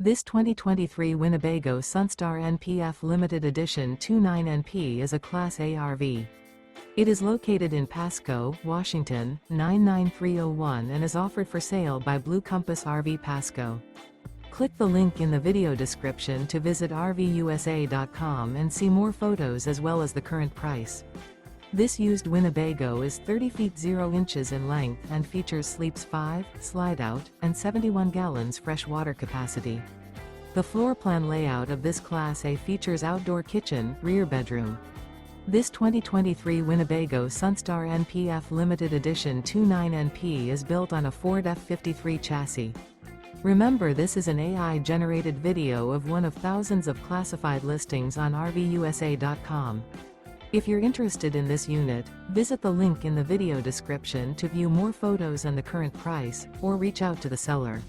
This 2023 Winnebago Sunstar NPF Limited Edition 29NP is a Class A RV. It is located in Pasco, Washington, 99301 and is offered for sale by Blue Compass RV Pasco. Click the link in the video description to visit RVUSA.com and see more photos as well as the current price. This used Winnebago is 30 feet 0 inches in length and features sleeps 5, Slideout, and 71 gallons fresh water capacity. The floor plan layout of this Class A features outdoor kitchen, rear bedroom. This 2023 Winnebago Sunstar NPF Limited Edition 29NP is built on a Ford F53 chassis. Remember, this is an AI-generated video of one of thousands of classified listings on RVUSA.com. If you're interested in this unit, visit the link in the video description to view more photos and the current price, or reach out to the seller.